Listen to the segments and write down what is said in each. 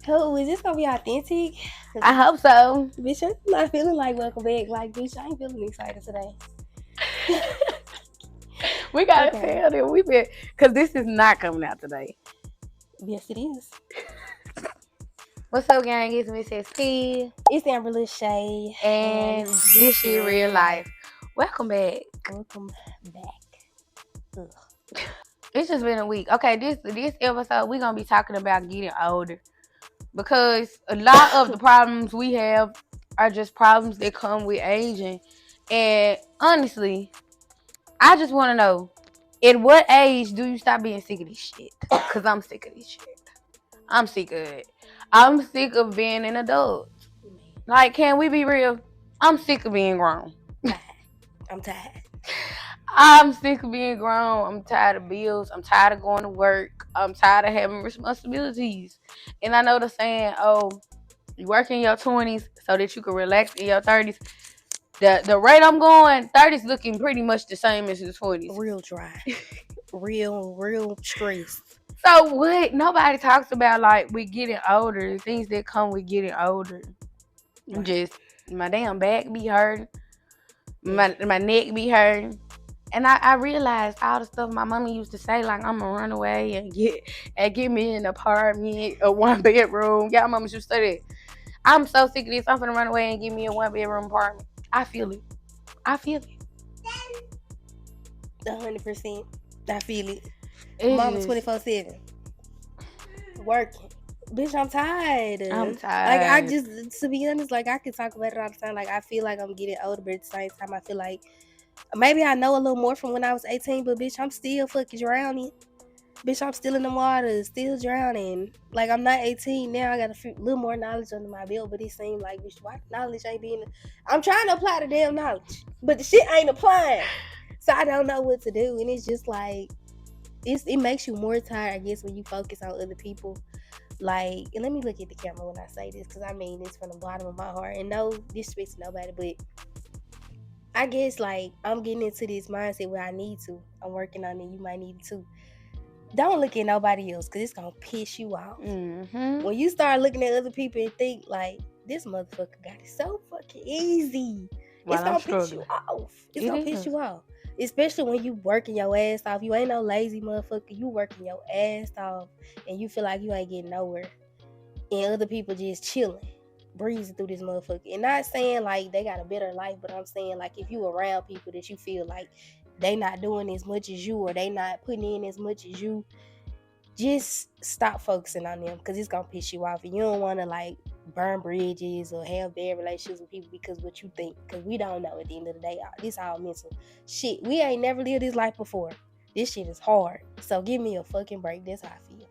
Oh, is this gonna be authentic? I hope so. Bitch, I'm not feeling like welcome back. Like, bitch, I ain't feeling excited today. We gotta Okay. tell them we been, cause this is not coming out today. Yes, it is. What's up, gang? It's Miss ST, It's Amber Lachey, and and this this year year real real life. life. Welcome back. Welcome back. Ugh. It's just been a week. Okay, this episode we gonna be talking about getting older because a lot of the problems we have are just problems that come with aging. And honestly, I just want to know, at what age do you stop being sick of this shit? Cause I'm sick of this shit. I'm sick of it. I'm sick of being an adult. Like, can we be real? I'm sick of being grown. I'm tired. I'm sick of being grown. I'm tired of bills. I'm tired of going to work. I'm tired of having responsibilities. And I know the saying, oh, you work in your 20s so that you can relax in your 30s. The rate I'm going, 30s looking pretty much the same as the 20s. Real dry. real stress. So what? Nobody talks about like we getting older, things that come with getting older. Right. Just my damn back be hurting, my neck be hurting, and I realized all the stuff my mama used to say, like I'm gonna run away and get me an apartment, a 1 bedroom. Y'all mama used to say that. I'm so sick of this. I'm gonna run away and get me a 1 bedroom apartment. I feel it. I feel it. 100%. I feel it. It's Mama just, 24/7. Working. Bitch, I'm tired. I'm Like, I tired. just, to be honest, like, I can talk about it all the time. Like, I feel like I'm getting older, but at the same time, I feel like maybe I know a little more from when I was 18, but bitch, I'm still fucking drowning. Bitch, I'm still in the water, still drowning. Like, I'm not 18 now. I got a little more knowledge under my belt, but it seemed like, bitch, why knowledge ain't being. I'm trying to apply the damn knowledge, but the shit ain't applying. So I don't know what to do. And it's just like, it makes you more tired, I guess, when you focus on other people. Like, and let me look at the camera when I say this, because I mean this from the bottom of my heart. And no disrespect to nobody, but I guess, like, I'm getting into this mindset where I need to. I'm working on it. You might need to. Don't look at nobody else, because it's going to piss you off. Mm-hmm. When you start looking at other people and think, like, this motherfucker got it so fucking easy, While it's I'm going to piss you struggling. off. It's It going to piss is. you off. Especially when you working your ass off. You ain't no lazy motherfucker. You working your ass off, and you feel like you ain't getting nowhere. And other people just chilling, breezing through this motherfucker. And not saying like they got a better life, but I'm saying, like, if you around people that you feel like they not doing as much as you, or they not putting in as much as you, just stop focusing on them, because it's gonna piss you off. And you don't want to, like, burn bridges or have bad relationships with people because what you think, because we don't know at the end of the day. This all mental shit. We ain't never lived this life before. This shit is hard, so give me a fucking break. That's how I feel.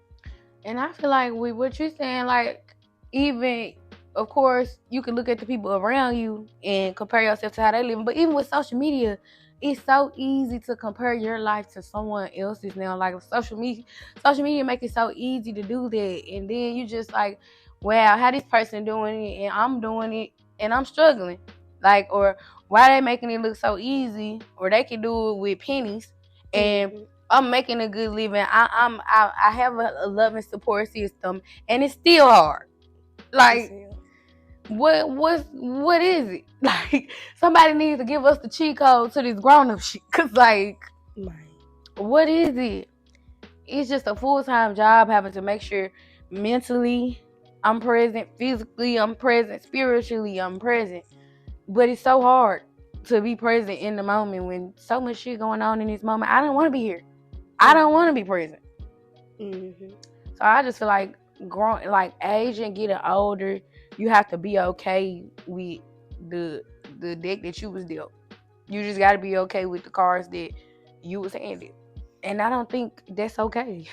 And I feel like with what you're saying, like, even, of course, you can look at the people around you and compare yourself to how they live. But even with social media, it's so easy to compare your life to someone else's now. Like, social media make it so easy to do that. And then you just like, wow, how this person doing it and I'm doing it and I'm struggling. Like, or why they making it look so easy, or they can do it with pennies. And I'm making a good living. I have a loving support system, and it's still hard. Like, what is it? Like, somebody needs to give us the cheat code to this grown up shit. Cause like, what is it? It's just a full-time job, having to make sure mentally I'm present, physically I'm present, spiritually I'm present. But it's so hard to be present in the moment when so much shit going on in this moment. I don't want to be here. I don't want to be present. So I just feel like growing, like aging, getting older, you have to be okay with the deck that you was dealt. You just got to be okay with the cards that you was handed. And I don't think that's okay.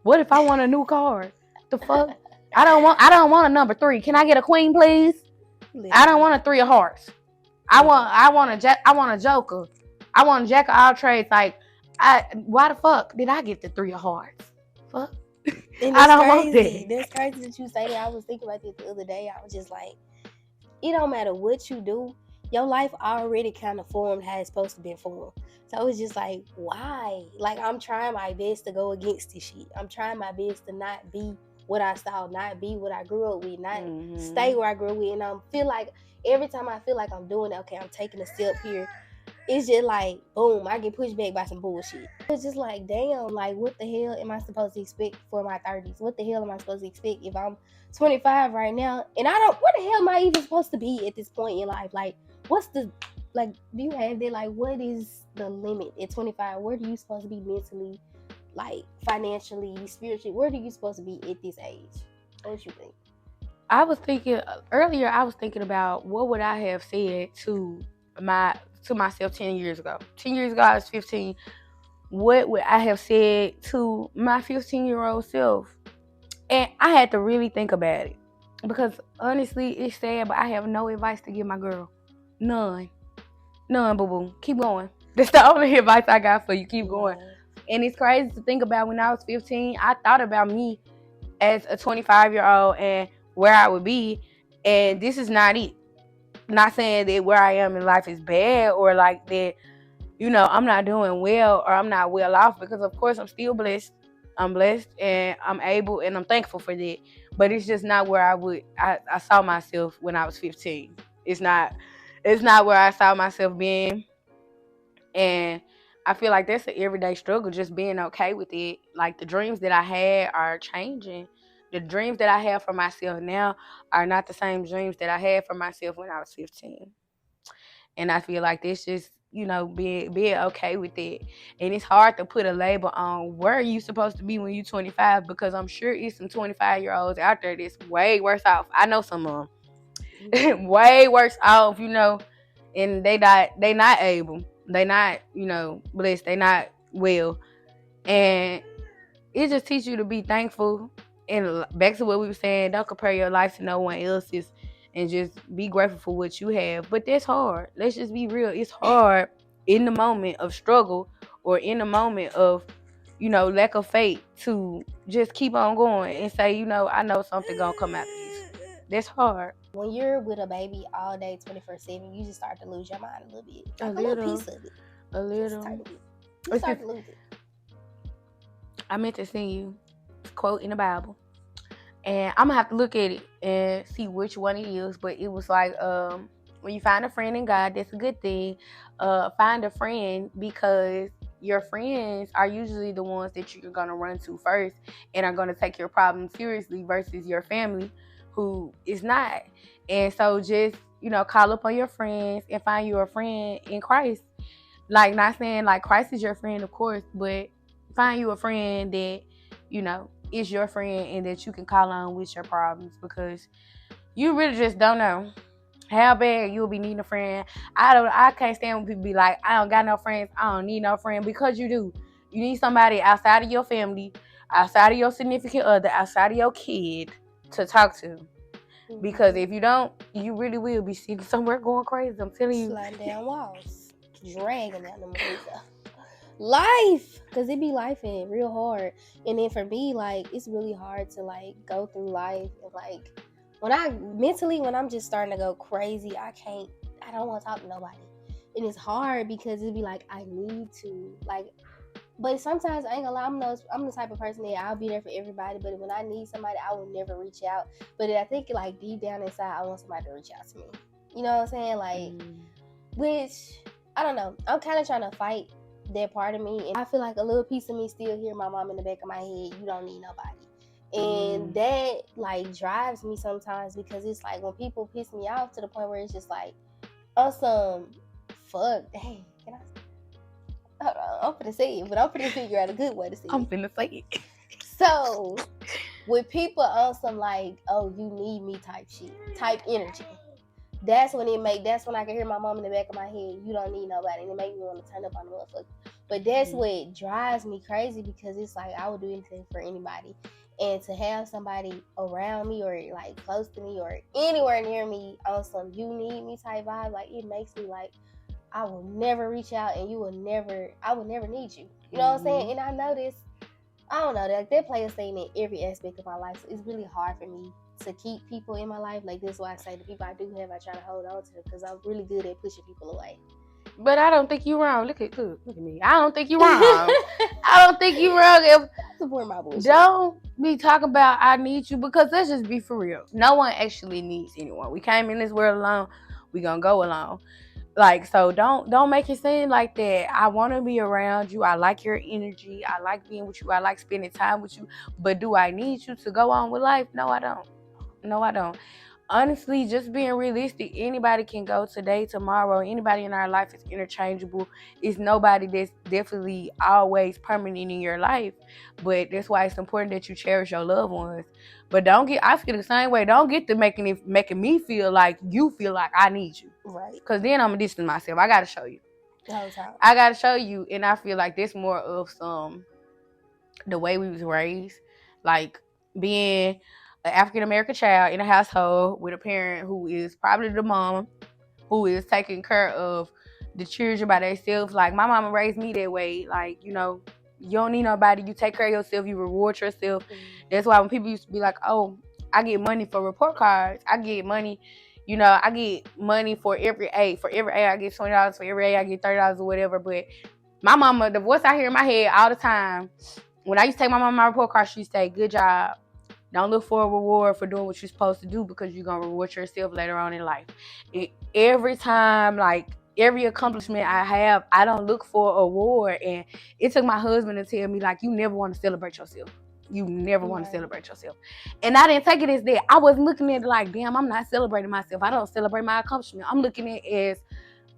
What if I want a new card? The fuck? I don't want a number 3. Can I get a queen, please? I don't want a 3 of hearts. I want a joker. I want a jack of all trades. Like, why the fuck did I get the 3 of hearts? Fuck. And I don't want that. That's crazy that you say that. I was thinking about this the other day. I was just like, it don't matter what you do, your life already kind of formed how it's supposed to be formed. So it's just like, why? Like, I'm trying my best to go against this shit. I'm trying my best to not be what I saw, not be what I grew up with, not stay where I grew up with. And I feel like every time I feel like I'm doing it, okay, I'm taking a step here, it's just like, boom, I get pushed back by some bullshit. It's just like, damn, like, what the hell am I supposed to expect for my 30s? What the hell am I supposed to expect if I'm 25 right now? And what the hell am I even supposed to be at this point in life? Like, what's the, like, do you have that? Like, what is the limit at 25? Where do you supposed to be mentally, like, financially, spiritually? Where do you supposed to be at this age? What you think? I was thinking earlier. I was thinking about what would I have said to myself 10 years ago. 10 years ago, I was 15. What would I have said to my 15-year-old self? And I had to really think about it because honestly, it's sad, but I have no advice to give my girl. None, boo boo. Keep going. That's the only advice I got for you. Keep going. And it's crazy to think about. When I was 15, I thought about me as a 25-year-old and where I would be, and this is not it. Not saying that where I am in life is bad or like that, you know, I'm not doing well or I'm not well off, because of course I'm still blessed. I'm blessed and I'm able and I'm thankful for that. But it's just not where I saw myself when I was 15. It's not where I saw myself being. And I feel like that's an everyday struggle, just being okay with it. Like, the dreams that I had are changing. The dreams that I have for myself now are not the same dreams that I had for myself when I was 15. And I feel like that's just, you know, being okay with it. And it's hard to put a label on where you supposed to be when you're 25, because I'm sure it's some 25-year-olds out there that's way worse off. I know some of them way worse off, you know, and they not able. They not, you know, blessed. They not well. And it just teaches you to be thankful. And back to what we were saying, don't compare your life to no one else's, and just be grateful for what you have. But that's hard. Let's just be real. It's hard in the moment of struggle or in the moment of, you know, lack of faith to just keep on going and say, you know, I know something gonna come out of this. That's hard. When you're with a baby all day, 24/7, you just start to lose your mind a little bit. Like a little piece of it. A little. You start to lose it. I meant to send you a quote in the Bible. And I'm going to have to look at it and see which one it is. But it was like, when you find a friend in God, that's a good thing. Find a friend, because your friends are usually the ones that you're going to run to first and are going to take your problems seriously, versus your family, who is not. And so just, you know, call up on your friends and find you a friend in Christ. Like, not saying like Christ is your friend, of course, but find you a friend that, you know, is your friend and that you can call on with your problems, because you really just don't know how bad you'll be needing a friend. I can't stand when people be like, I don't got no friends, I don't need no friend, because you do. You need somebody outside of your family, outside of your significant other, outside of your kid to talk to. Because if you don't, you really will be sitting somewhere going crazy. I'm telling you. Sliding down walls, dragging down the moves. Life, because it be life in real hard. And then for me, like, it's really hard to like go through life, and like when I'm just starting to go crazy, I don't want to talk to nobody. And it's hard because it'd be like, I need to, like, but sometimes I ain't gonna lie, I'm the type of person that I'll be there for everybody, but when I need somebody, I will never reach out. But I think like deep down inside, I want somebody to reach out to me. You know what I'm saying? Like, which I don't know. I'm kind of trying to fight that part of me, and I feel like a little piece of me still hear my mom in the back of my head, you don't need nobody. And that like drives me sometimes, because it's like when people piss me off to the point where it's just like, awesome, fuck, hey, can I, hold on, I'm finna say it, but I'm finna figure out a good way to say it. I'm finna say it. So with people on some like, oh, you need me type energy, that's when I can hear my mom in the back of my head, you don't need nobody, and it make me want to turn up on the motherfucker. But that's what drives me crazy, because it's like I would do anything for anybody. And to have somebody around me or like close to me or anywhere near me on some you need me type vibe, like it makes me like I will never reach out, and I will never need you. You know what I'm saying? And I know this, I don't know, like that plays a thing in every aspect of my life. So it's really hard for me to keep people in my life. Like, this is why I say the people I do have, I try to hold on to them, because I'm really good at pushing people away. But I don't think you're wrong. Look at me. I don't think you're wrong. I don't think you're wrong. If support my bullshit. Don't be talking about I need you, because let's just be for real. No one actually needs anyone. We came in this world alone. We gonna go alone. Like, so don't make it seem like that. I want to be around you. I like your energy. I like being with you. I like spending time with you. But do I need you to go on with life? No, I don't. No, I don't. Honestly, just being realistic, anybody can go today, tomorrow. Anybody in our life is interchangeable. It's nobody that's definitely always permanent in your life. But that's why it's important that you cherish your loved ones. But I feel the same way. Don't get to making me feel like you feel like I need you. Right. Because then I'm distancing myself. I got to show you. The whole time. I got to show you. And I feel like this more of the way we was raised. Like being an African American child in a household with a parent who is probably the mom, who is taking care of the children by themselves. Like my mama raised me that way. Like, you know, you don't need nobody. You take care of yourself. You reward yourself. That's why when people used to be like, oh, I get money for report cards. I get money, you know, I get money for every A. For every A, I get $20. For every A, I get $30 or whatever. But my mama, the voice I hear in my head all the time, when I used to take my mama my report card, she used to say, good job. Don't look for a reward for doing what you're supposed to do, because you're going to reward yourself later on in life. And every time, like, every accomplishment I have, I don't look for a reward. And it took my husband to tell me, like, you never want to celebrate yourself. You never want to celebrate yourself. And I didn't take it as that. I wasn't looking at it like, damn, I'm not celebrating myself. I don't celebrate my accomplishment. I'm looking at it as,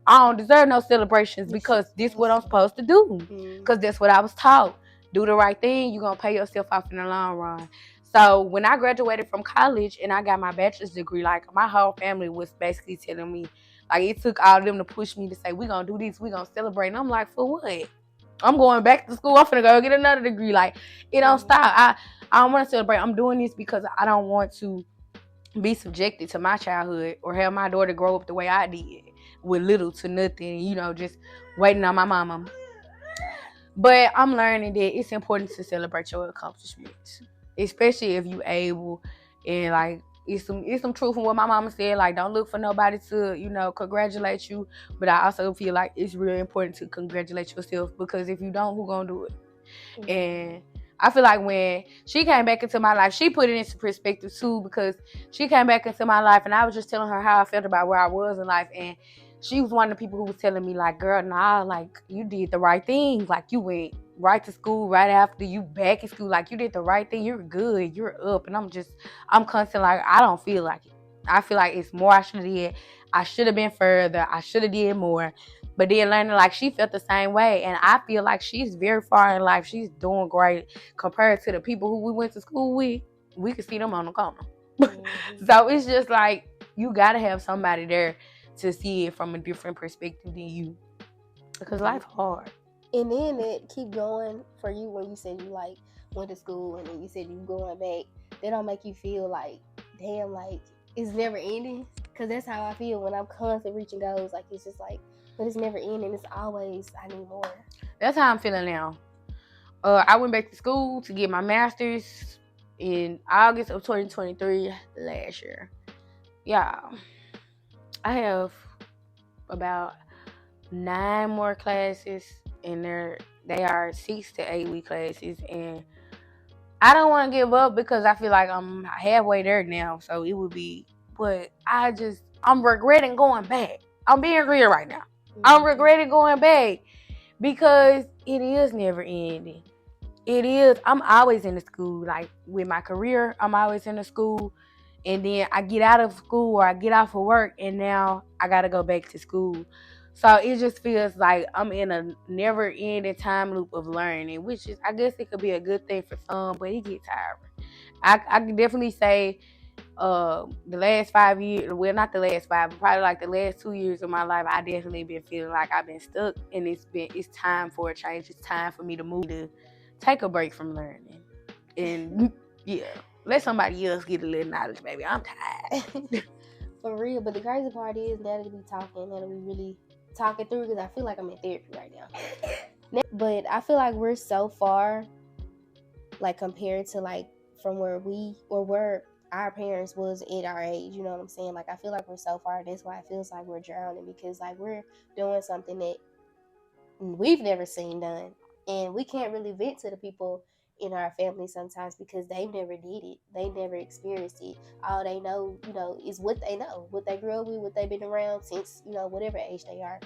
I don't deserve no celebrations, because this is what I'm supposed to do. Because that's what I was taught. Do the right thing, you're going to pay yourself off in the long run. So when I graduated from college and I got my bachelor's degree, like my whole family was basically telling me, like it took all of them to push me to say, we're going to do this, we're going to celebrate. And I'm like, for what? I'm going back to school. I'm finna go get another degree. Like, it don't stop. I don't want to celebrate. I'm doing this because I don't want to be subjected to my childhood or have my daughter grow up the way I did, with little to nothing, you know, just waiting on my mama. But I'm learning that it's important to celebrate your accomplishments, especially if you able. And like, it's some truth in what my mama said. Like, don't look for nobody to, you know, congratulate you. But I also feel like it's really important to congratulate yourself, because if you don't, who gonna do it? And I feel like when she came back into my life, she put it into perspective too, because she came back into my life and I was just telling her how I felt about where I was in life. And she was one of the people who was telling me, like, girl, nah, like, you did the right thing. Like, you went right to school right after you back in school. Like, you did the right thing. You're good. You're up. And I'm constantly like, I don't feel like it. I feel like it's more I should have did. I should have been further. I should have did more. But then learning, like, she felt the same way. And I feel like she's very far in life. She's doing great compared to the people who we went to school with. We could see them on the corner. So it's just like, you got to have somebody there to see it from a different perspective than you, because life hard. And then it keep going for you when you said you like went to school and then you said you going back. They don't make you feel like, damn, like it's never ending. Because that's how I feel when I'm constantly reaching goals. Like, it's just like, but it's never ending. It's always, I need more. That's how I'm feeling now. I went back to school to get my master's in August of 2023 last year. Yeah. I have about 9 more classes, and they are 6 to 8 week classes, and I don't want to give up because I feel like I'm halfway there now. So it would be, but I'm regretting going back. I'm being real right now. I'm regretting going back because it is never ending. It is. I'm always in the school. Like with my career, I'm always in the school. And then I get out of school or I get off of work, and now I got to go back to school. So it just feels like I'm in a never-ending time loop of learning, which is, I guess it could be a good thing for some, but it gets tiring. I can definitely say the last 5 years, well, not the last 5, but probably like the last 2 years of my life, I definitely been feeling like I've been stuck, and it's time for a change. It's time for me to move, to take a break from learning. And yeah. Let somebody else get a little knowledge, baby. I'm tired. For real. But the crazy part is, now that we talking, now that we really talking through, because I feel like I'm in therapy right now. But I feel like we're so far, like, compared to, like, from where our parents was at our age, you know what I'm saying? Like, I feel like we're so far. That's why it feels like we're drowning, because like we're doing something that we've never seen done, and we can't really vent to the people in our family sometimes because they've never did it, they never experienced it. All they know, is what they know, what they grew up with, what they've been around since, whatever age they are.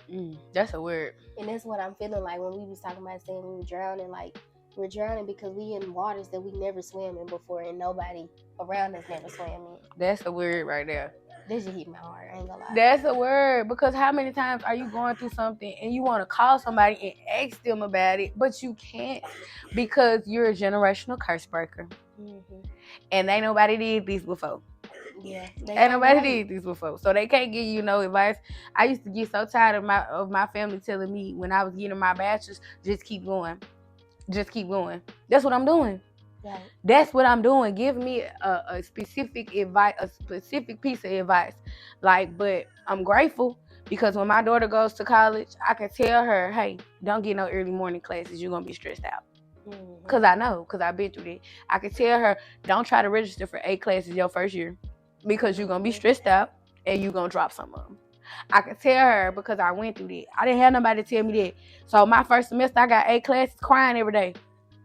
That's a word. And that's what I'm feeling like when we was talking about saying we were drowning. Like, we're drowning because we in waters that we never swam in before, and nobody around us never swam in. That's a word right there. That just hit my heart. I ain't gonna lie. That's a word, because how many times are you going through something and you want to call somebody and ask them about it, but you can't because you're a generational curse breaker. Mm-hmm. And ain't nobody did this before. Yeah, ain't nobody did this before, so they can't give you no advice. I used to get so tired of my family telling me when I was getting my bachelor's, just keep going. That's what I'm doing. Right. That's what I'm doing. Give me a specific advice, a specific piece of advice. Like, but I'm grateful because when my daughter goes to college, I can tell her, hey, don't get no early morning classes. You're going to be stressed out. Because I know, because I've been through that. I can tell her, don't try to register for 8 classes your first year because you're going to be stressed out and you're going to drop some of them. I can tell her because I went through that. I didn't have nobody to tell me that. So my first semester, I got 8 classes, crying every day.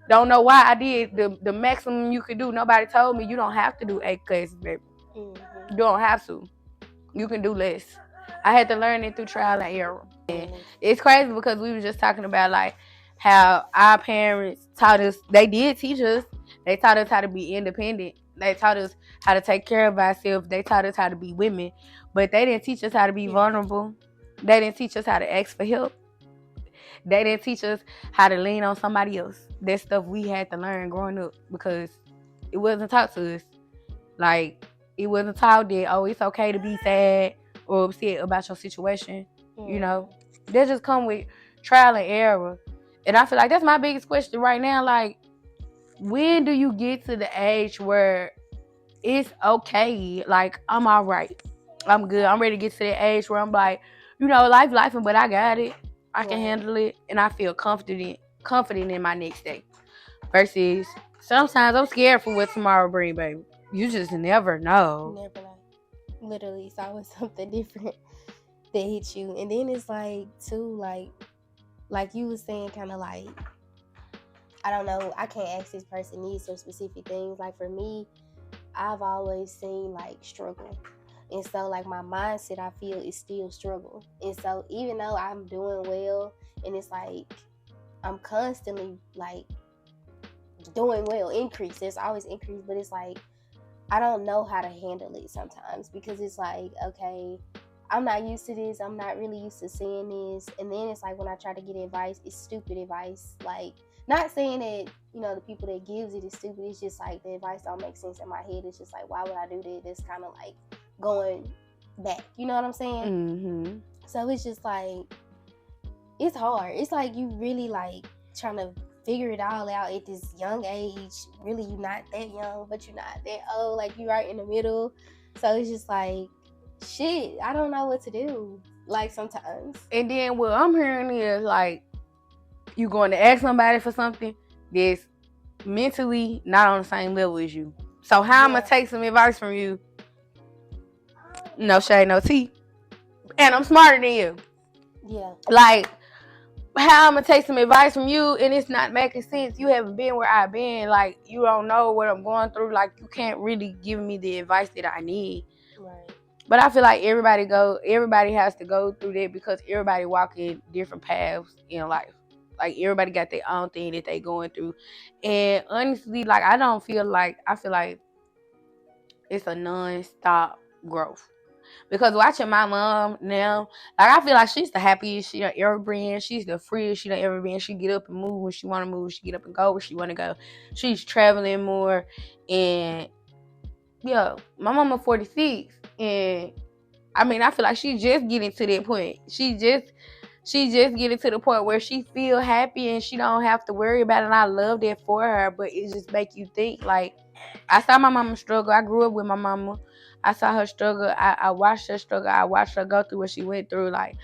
Don't know why I did the maximum you could do. Nobody told me you don't have to do 8 classes, baby. Mm-hmm. You don't have to. You can do less. I had to learn it through trial and error. And it's crazy because we were just talking about like how our parents taught us. They did teach us. They taught us how to be independent. They taught us how to take care of ourselves. They taught us how to be women. But they didn't teach us how to be vulnerable. They didn't teach us how to ask for help. They didn't teach us how to lean on somebody else. That stuff we had to learn growing up because it wasn't taught to us. Like, it wasn't taught that, oh, it's okay to be sad or upset about your situation. You know, that just come with trial and error. And I feel like that's my biggest question right now. Like, when do you get to the age where it's okay? Like, I'm all right. I'm good. I'm ready to get to that age where I'm like, life, but I got it. I can handle it, and I feel confident in my next day. Versus sometimes I'm scared for what tomorrow brings, baby. You just never know. Never know. Literally, it's always something different that hits you, and then it's like too, like you was saying, kind of like, I don't know. I can't ask this person needs some specific things. Like for me, I've always seen like struggle. And so, like, my mindset, I feel, is still struggle. And so, even though I'm doing well, and it's like, I'm constantly, like, doing well, increase. There's always increase, but it's like, I don't know how to handle it sometimes. Because it's like, okay, I'm not used to this. I'm not really used to seeing this. And then it's like, when I try to get advice, it's stupid advice. Like, not saying that, the people that gives it is stupid. It's just like, the advice don't make sense in my head. It's just like, why would I do that? It's kind of like going back, you know what I'm saying? Mm-hmm. So it's just like, it's hard. It's like you really like trying to figure it all out at this young age. Really, you're not that young, but you're not that old. Like, you're right in the middle. So it's just like, shit, I don't know what to do, like, sometimes. And then what I'm hearing is like, you going to ask somebody for something that's mentally not on the same level as you. So how I'm gonna take some advice from you? No shade, no tea. And I'm smarter than you. Yeah. Like, how I'm gonna take some advice from you and it's not making sense. You haven't been where I've been. Like, you don't know what I'm going through. Like, you can't really give me the advice that I need. Right. But I feel like everybody has to go through that because everybody walking different paths in life. Like, everybody got their own thing that they going through. And honestly, like, I feel like it's a non-stop growth. Because watching my mom now, like, I feel like she's the happiest she done ever been. She's the freest she done ever been. She get up and move when she want to move. She get up and go where she want to go. She's traveling more. And, my mama 46. And, I mean, I feel like she's just getting to that point. She just getting to the point where she feel happy and she don't have to worry about it. And I love that for her. But it just make you think, like, I saw my mama struggle. I grew up with my mama. I saw her struggle. I watched her struggle. I watched her go through what she went through. Like,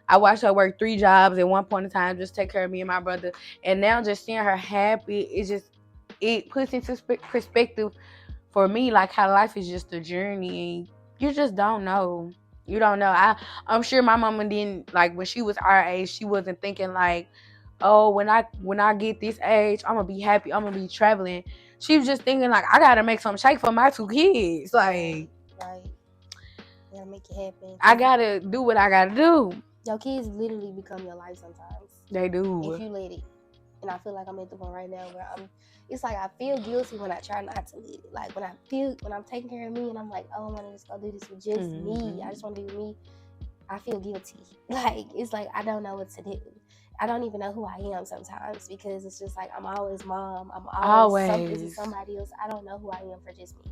I watched her work 3 jobs at one point in time, just take care of me and my brother. And now just seeing her happy, it puts into perspective for me, like how life is just a journey and you just don't know. You don't know. I'm sure my mama didn't, like, when she was our age, she wasn't thinking like, oh, when I get this age, I'm gonna be happy, I'm gonna be traveling. She was just thinking like, I gotta make some shake for my 2 kids. Like, right. You gotta make it happen. I gotta do what I gotta do. Your kids literally become your life sometimes. They do. If you let it. And I feel like I'm at the point right now where it's like I feel guilty when I try not to let it. Like when I'm taking care of me and I'm like, oh, I want to just go do this with just me. I just want to be me. I feel guilty. Like, it's like I don't know what to do. I don't even know who I am sometimes because it's just like I'm always mom. I'm always somebody else. I don't know who I am for just me.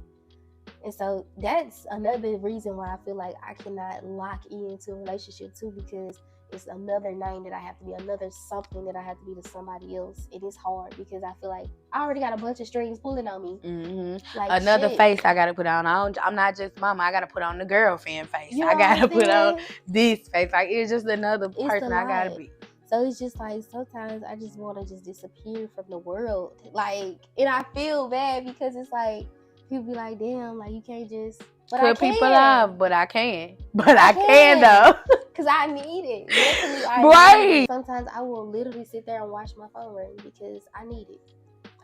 And so that's another reason why I feel like I cannot lock into a relationship too, because it's another name that I have to be, another something that I have to be to somebody else. It is hard because I feel like I already got a bunch of strings pulling on me. Mm-hmm. Like another face I gotta put on. I'm not just mama. I gotta put on the girlfriend face. I gotta put on this face. Like, it's just another person I gotta be. So it's just like sometimes I just want to just disappear from the world. Like, and I feel bad because it's like people be like, damn, like you can't just put people off, but I can. I can though. Because I need it. Mentally, right. Need it. Sometimes I will literally sit there and watch my phone ring because I need it.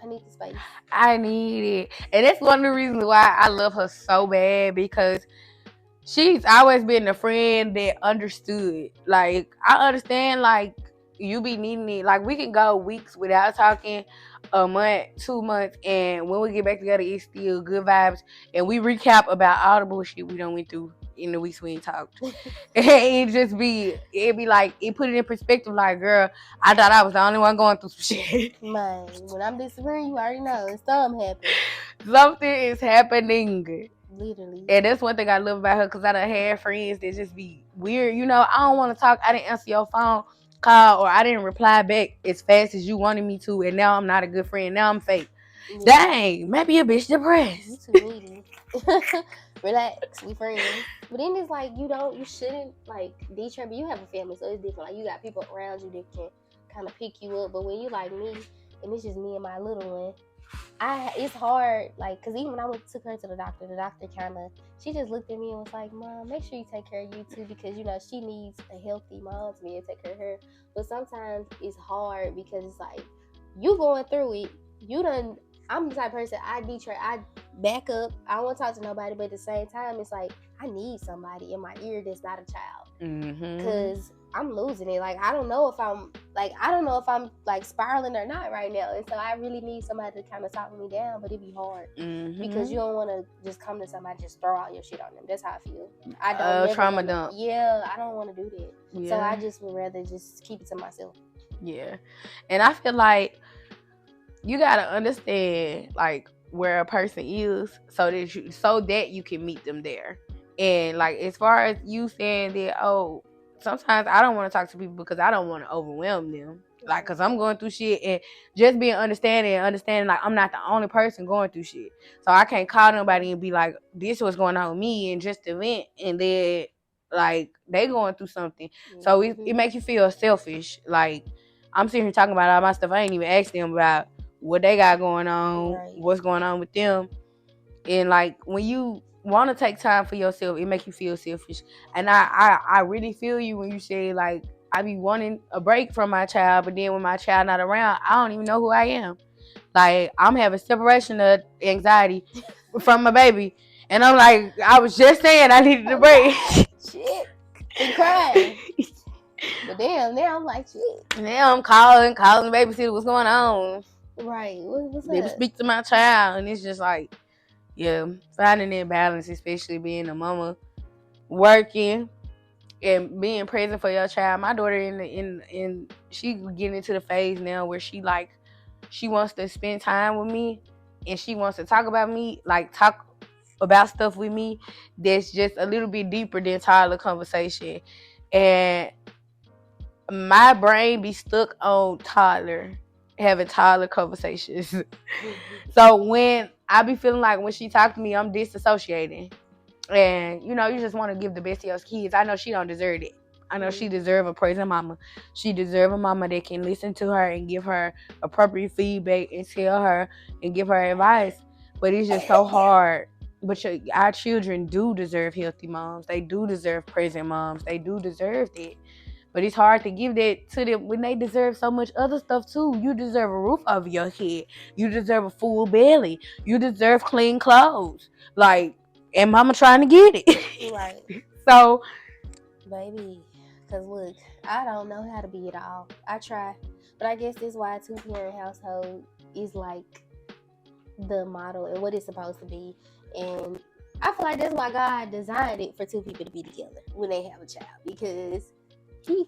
I need the space. I need it. And that's one of the reasons why I love her so bad, because she's always been the friend that understood. Like, I understand, like, you be needing it. Like, we can go weeks without talking, a month, 2 months, and when we get back together, it's still good vibes. And we recap about all the bullshit we done went through in the weeks we ain't talked. It'd be like, it put it in perspective, like, girl, I thought I was the only one going through some shit. Man, when I'm disagreeing, you already know it's something happening. Something is happening. Literally. And that's one thing I love about her, because I done had friends that just be weird. You know, I don't want to talk. I didn't answer your phone call, or I didn't reply back as fast as you wanted me to, and now I'm not a good friend. Now I'm fake. Yeah. Dang, maybe a bitch depressed. You too needy. Relax, we friends. But then it's like you shouldn't like detract. But you have a family, so it's different. Like, you got people around you that can kind of pick you up. But when you like me, and it's just me and my little one, it's hard, like, because even when I took her to the doctor kind of, she just looked at me and was like, Mom, make sure you take care of you too, because, you know, she needs a healthy mom to be able to take care of her. But sometimes it's hard because it's like, you going through it, I'm the type of person, I back up, I don't want to talk to nobody, but at the same time, it's like, I need somebody in my ear that's not a child, because I'm losing it. Like, I don't know if I'm like spiraling or not right now. And so I really need somebody to kind of talk me down, but it'd be hard because you don't want to just come to somebody and just throw all your shit on them. That's how I feel. I don't trauma dump. Yeah, I don't want to do that. Yeah. So I just would rather just keep it to myself. Yeah. And I feel like you got to understand, like, where a person is so that you can meet them there. And, like, as far as you saying that, oh, sometimes I don't want to talk to people because I don't want to overwhelm them. Like, because I'm going through shit, and just being understanding, like, I'm not the only person going through shit. So I can't call nobody and be like, this is what's going on with me, and just vent, and then, like, they going through something. So it makes you feel selfish. Like, I'm sitting here talking about all my stuff. I ain't even asked them about what they got going on, what's going on with them. And, like, when you want to take time for yourself, it makes you feel selfish. And I really feel you when you say, like, I be wanting a break from my child, but then when my child not around, I don't even know who I am. Like, I'm having separation of anxiety from my baby, and I'm like, I was just saying I needed a break. Shit, and crying. But damn, now I'm like, shit. Now I'm calling the babysitter, what's going on? Right, what's They speak to my child, and it's just like, yeah, finding that balance, especially being a mama, working and being present for your child. My daughter in she getting into the phase now where she wants to spend time with me, and she wants to talk about me, like talk about stuff with me that's just a little bit deeper than toddler conversation. And my brain be stuck on having toddler conversations. So when I be feeling like when she talk to me, I'm disassociating. And, you know, you just want to give the best to your kids. I know she don't deserve it. I know she deserve a praising mama. She deserve a mama that can listen to her and give her appropriate feedback and tell her and give her advice. But it's just so hard. But our children do deserve healthy moms. They do deserve present moms. They do deserve that. But it's hard to give that to them when they deserve so much other stuff too. You deserve a roof over your head. You deserve a full belly. You deserve clean clothes. Like, and mama trying to get it. Right. So, baby, because look, I don't know how to be it all. I try. But I guess this is why a 2-parent household is like the model and what it's supposed to be. And I feel like that's why God designed it for 2 people to be together when they have a child. Because he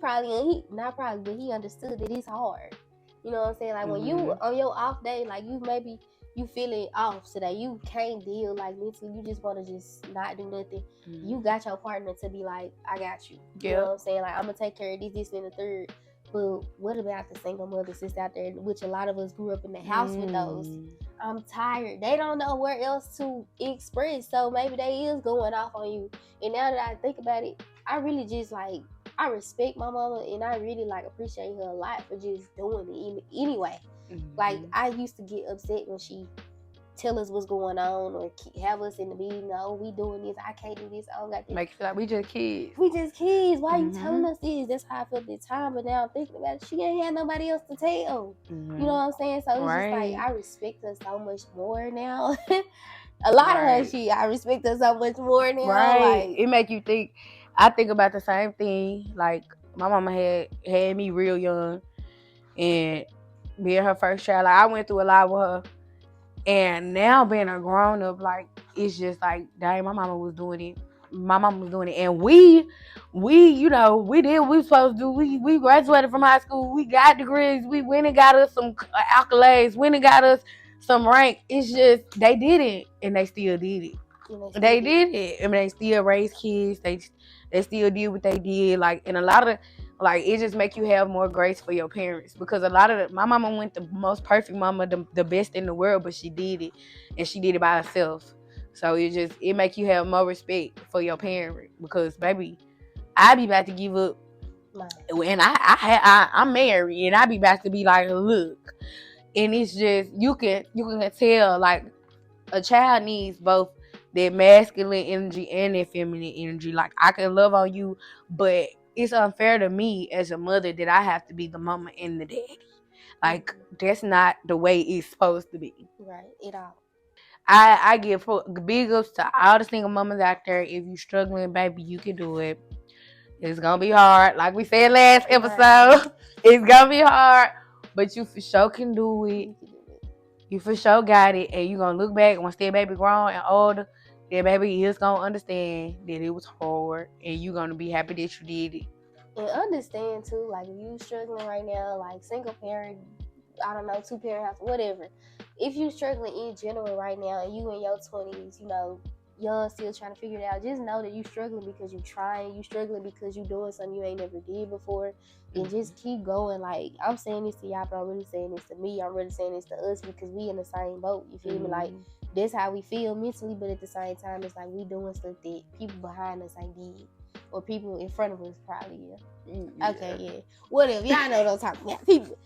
understood that it's hard. You know what I'm saying? Like when you on your off day, like you feeling off today, you can't deal like mentally, you just want to just not do nothing. You got your partner to be like, I got you. You know what I'm saying? Like, I'm gonna take care of this and the third. But what about the single mothers that's out there, which a lot of us grew up in the house with those? I'm tired. They don't know where else to express, so maybe they is going off on you. And now that I think about it, I really just like, I respect my mama and I really like appreciate her a lot for just doing it anyway. Like, I used to get upset when she tell us what's going on or have us in the meeting. No, we doing this. I can't do this. I don't got this. Make you feel like we just kids. We just kids. Why you telling us this? That's how I felt at the time. But now I'm thinking about it. She ain't had nobody else to tell. You know what I'm saying? So it's just like, I respect her so much more now. A lot of her shit, I respect her so much more now. Right. Like, it make you think. I think about the same thing. Like, my mama had me real young, and being her first child, like, I went through a lot with her. And now being a grown up, like, it's just like, dang, my mama was doing it. My mama was doing it. And we, you know, we did what we supposed to do. We graduated from high school. We got degrees. We went and got us some accolades. Went and got us some rank. It's just, they did it. And they still did it. They did it. I mean, they still raised kids. They still did what they did. Like, and a lot of, like, it just make you have more grace for your parents, because a lot of my mama went the most perfect mama, the best in the world, but she did it, and she did it by herself. So it make you have more respect for your parent, because baby, I be about to give up, and I'm married, and I be about to be like, look, and it's just you can tell, like, a child needs both their masculine energy and their feminine energy. Like, I can love on you, but it's unfair to me as a mother that I have to be the mama and the daddy. Like, that's not the way it's supposed to be. Right, it all. I give big ups to all the single mamas out there. If you struggling, baby, you can do it. It's gonna be hard. Like we said last episode, it's gonna be hard, but you for sure can do it. You for sure got it, and you gonna look back once that baby grown and older, that baby is gonna understand that it was hard, and you gonna be happy that you did it. And understand too, like, if you struggling right now, like single parent, I don't know, 2-parent house, whatever. If you struggling in general right now, and you in your 20s, you know, young, still trying to figure it out, just know that you struggling because you trying. You struggling because you doing something you ain't never did before. And just keep going. Like, I'm saying this to y'all, but I'm really saying this to me. I'm really saying this to us, because we in the same boat. You feel me? Like, that's how we feel mentally, but at the same time, it's like we doing stuff that people behind us ain't did. Or people in front of us probably, Okay, yeah. Whatever. Y'all know what I'm talking about. People.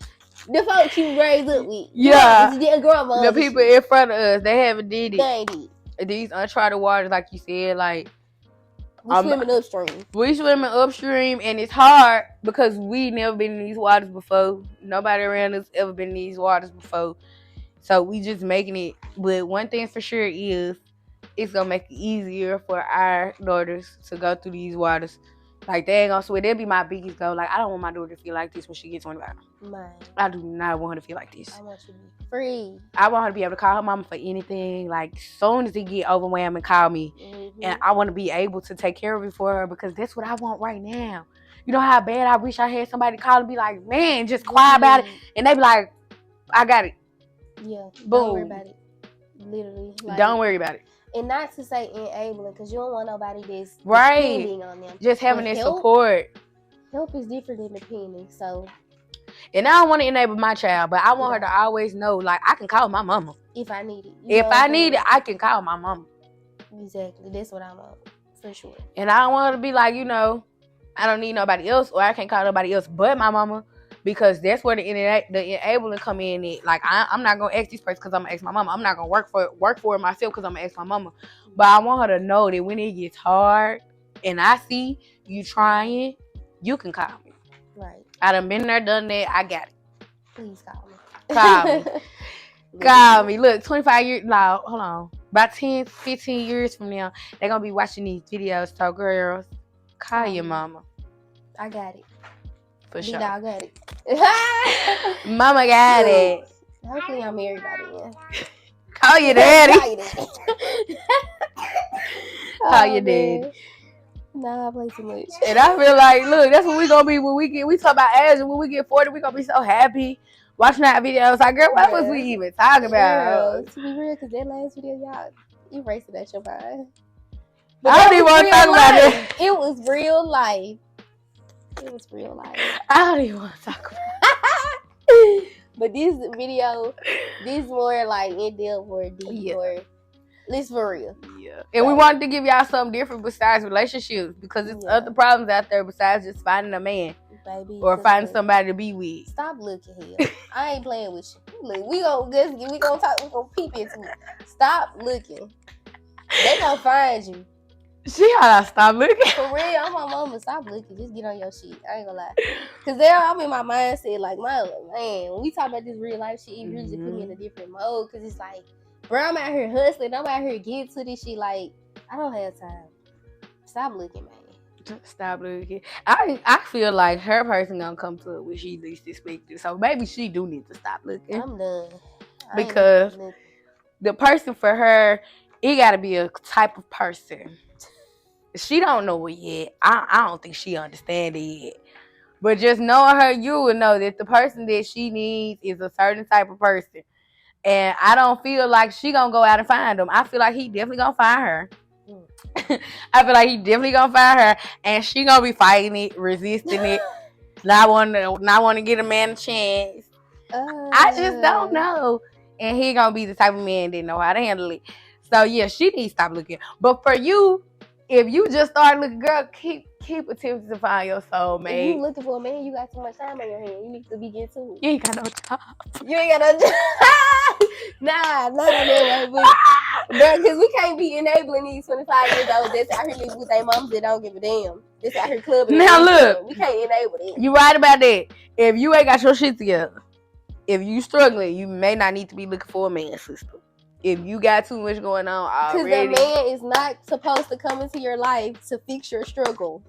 The folks you raised up with. Yeah. Grandma. The people in front of us, they haven't did it. They ain't did. These uncharted waters, like you said, like, we swimming upstream. We swimming upstream, and it's hard because we never been in these waters before. Nobody around us ever been in these waters before. So we just making it. But one thing for sure is, it's gonna make it easier for our daughters to go through these waters. Like, they ain't gonna swear. That'll be my biggest goal. Like, I don't want my daughter to feel like this when she gets 25. Man. I do not want her to feel like this. I want you to be free. I want her to be able to call her mama for anything. Like, soon as it get overwhelmed, and call me. And I want to be able to take care of it for her, because that's what I want right now. You know how bad I wish I had somebody call and be like, man, just quiet about it. And they be like, I got it. Yeah. Boom. Don't worry about it. Literally. Like, don't worry about it. And not to say enabling, because you don't want nobody that's depending on them. Just having that support. Help is different than depending. So. And I don't want to enable my child, but I want her to always know, like, I can call my mama. If I need it. If I need it, I can call my mama. Exactly. That's what I want. For sure. And I don't want her to be like, you know, I don't need nobody else, or I can't call nobody else but my mama. because that's where the enabling come in. Like I'm not gonna ask this person because I'm gonna ask my mama. I'm not gonna work for it myself because I'm gonna ask my mama. But I want her to know that when it gets hard and I see you trying, you can call me. Right. I done been there, done that. I got it. Please call me. Call me. Call me. Look, 25 years. No, hold on. About 10, 15 years from now, they're gonna be watching these videos. So, girls, call your mama. I got it. For sure. I got it. Mama got it. Hopefully, I'm married by then. Call your daddy. Call your daddy. Nah, I play too much. And I feel like, look, that's what we gonna be when we talk about age. And when we get 40, we gonna be so happy watching that video. Like, girl, what was we even talking about? Girl, to be real, because that last video, y'all erased it at your mind. I don't even want to talk about it. It was real life. It was real life. I don't even want to talk about it. But this video, this more like in depth, more deep, more. This for real. Yeah. And we wanted to give y'all something different besides relationships because there's other problems out there besides just finding a man. Baby, or finding somebody to be with. Stop looking here. I ain't playing with you. Look, we gonna talk. We gonna peep into it. Stop looking. They gonna find you. She gotta stop looking. For real, I'm my mama. Stop looking. Just get on your shit. I ain't gonna lie. Cause there, I'm in my mindset like, man, when we talk about this real life shit, it really just put me in a different mode. Cause it's like, bro, I'm out here hustling. I'm out here getting to this shit. Like, I don't have time. Stop looking, man. Stop looking. I feel like her person gonna come to her when she least expected. So maybe she do need to stop looking. I'm done. Because the person for her, it gotta be a type of person. She don't know it yet. I don't think she understand it yet. But just knowing her, you will know that the person that she needs is a certain type of person. And I don't feel like she gonna go out and find him. I feel like he definitely gonna find her. I feel like he definitely gonna find her, and she gonna be fighting it, resisting it, not want to get a man a chance. I just don't know, and he gonna be the type of man that know how to handle it. So yeah, she needs to stop looking. But for you, if you just start looking, girl, keep attempting to find your soulmate. If you looking for a man, you got too much time on your hands. You need to be getting to it. You ain't got no job. You ain't got no job. Nah, not on that way. But because we can't be enabling these 25 years old that's out here living with their moms that don't give a damn. That's out here clubbing. Now look, we can't enable that. You right about that. If you ain't got your shit together, if you struggling, you may not need to be looking for a man, sister. If you got too much going on already. Because the man is not supposed to come into your life to fix your struggle.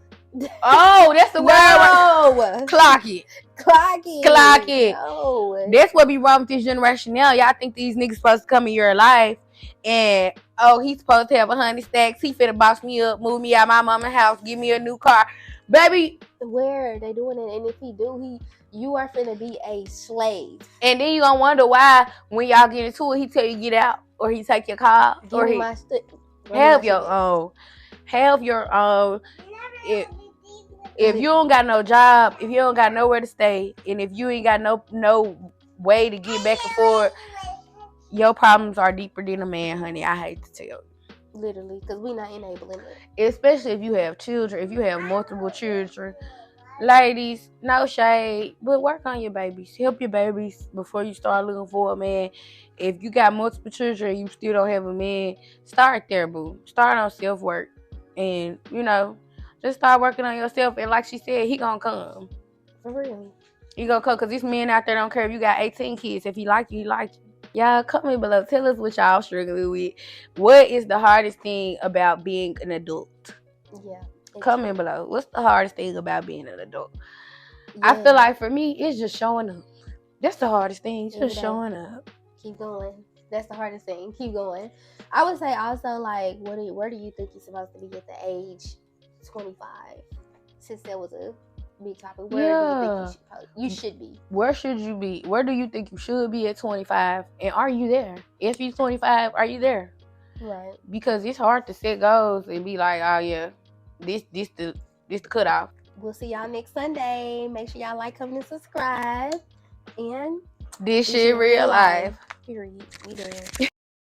Oh, that's the word. No. Clock it. Clock it. Clock it. No. That's what be wrong with this generation now. Y'all think these niggas supposed to come in your life and, oh, he's supposed to have 100 stacks. He finna box me up, move me out my mama's house, give me a new car. Baby. Where they doing it? And if he do, you are finna be a slave. And then you gonna wonder why when y'all get into it, he tell you get out, or he take your car, or he have your own. Have your own. If you don't got no job, if you don't got nowhere to stay, and if you ain't got no way to get back and forth, your problems are deeper than a man, honey. I hate to tell you. Literally, because we not enabling it. Especially if you have children, if you have multiple children. Ladies, no shade, but work on your babies. Help your babies before you start looking for a man. If you got multiple children and you still don't have a man, start there, boo. Start on self-work. And, just start working on yourself. And like she said, he gonna come. For real. He gonna come because these men out there don't care if you got 18 kids. If he like you, he like you. Y'all, comment below. Tell us what y'all struggling with. What is the hardest thing about being an adult? Yeah. Comment below. What's the hardest thing about being an adult? Yeah. I feel like for me, it's just showing up. That's the hardest thing. Just showing up. Keep going. That's the hardest thing. Keep going. I would say also, like, where do you think you're supposed to be at the age 25? Since that was a big topic. Where do you think you should be? Where should you be? Where do you think you should be at 25? And are you there? If you're 25, are you there? Right. Because it's hard to set goals and be like, oh yeah, this the cutoff. We'll see y'all next Sunday. Make sure y'all like, comment, and subscribe. And this shit real life. Period. We doing.